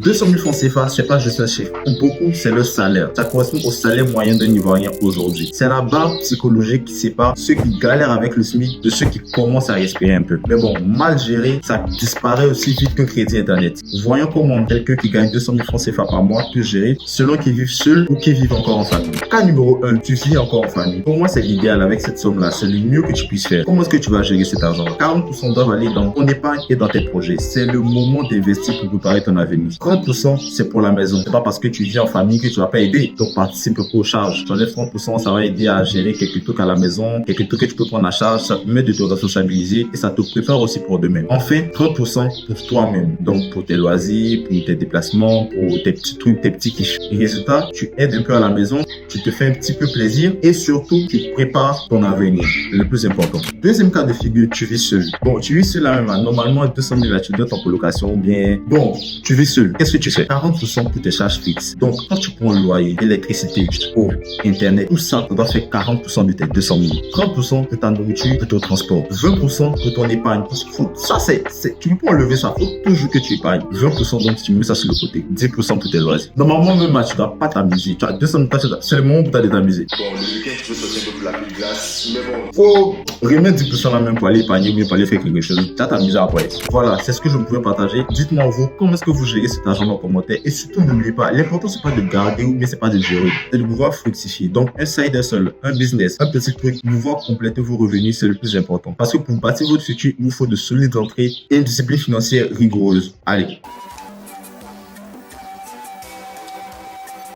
200 000 francs CFA, c'est pas juste un chiffre. Pour beaucoup, c'est le salaire. Ça correspond au salaire moyen d'un Ivoirien aujourd'hui. C'est la barre psychologique qui sépare ceux qui galèrent avec le SMIC de ceux qui commencent à respirer un peu. Mais bon, mal géré, ça disparaît aussi vite qu'un crédit internet. Voyons comment quelqu'un qui gagne 200 000 francs CFA par mois peut gérer selon qu'il vive seul ou qu'il vive encore en famille. Cas numéro 1, tu vis encore en famille. Pour moi, c'est l'idéal avec cette somme-là. C'est le mieux que tu puisses faire. Comment est-ce que tu vas gérer cet argent? 40% doivent aller dans ton épargne et dans tes projets. C'est le moment d'investir pour préparer ton avenir. 30%, c'est pour la maison. C'est pas parce que tu vis en famille que tu vas pas aider. Donc, participe aux charges. Tu enlèves 30%, ça va aider à gérer quelques trucs à la maison, quelques trucs que tu peux prendre en charge. Ça te permet de te responsabiliser et ça te prépare aussi pour demain. Enfin, 30% pour toi-même. Donc, pour tes loisirs, pour tes déplacements, pour tes petits trucs, tes petits quiches. Et résultat, tu aides un peu à la maison, tu te fais un petit peu plaisir et surtout, tu prépares ton avenir. Le plus important. Deuxième cas de figure, tu vis seul. Bon, tu vis seul là même. Normalement, 200 000 là, tu donnes ton colocation ou bien. Bon, tu vis seul. Qu'est-ce que tu fais? 40% pour tes charges fixes. Donc, quand tu prends le loyer, l'électricité, eau, internet, tout ça, tu dois faire 40% de tes 200 000. 30% de ta nourriture, de ton transport. 20% de ton épargne. Ça, tu peux pas enlever ça. Faut toujours que tu épargnes. 20% donc, tu mets ça sur le côté. 10% pour tes loisirs. Normalement, même, tu dois pas t'amuser. Tu as 200 000, c'est le moment où tu as de t'amuser. Bon, le week-end, tu peux sortir un peu pour la petite glace. Mais bon, faut remettre 10% là même pour aller épargner ou bien pour aller faire quelque chose. Tu as t'amuser après. Voilà, c'est ce que je pouvais partager. Dites-moi vous, comment est-ce que vous gérez cet argent en commentaire? Et surtout, n'oubliez pas, l'important, c'est pas de garder ou bien c'est pas de gérer. C'est de pouvoir fructifier. Donc, un side hustle, un business, un petit truc, pouvoir compléter vos revenus, c'est le plus important. Parce que pour bâtir votre futur, il vous faut de solides entrées et une discipline financière rigoureuse. Allez.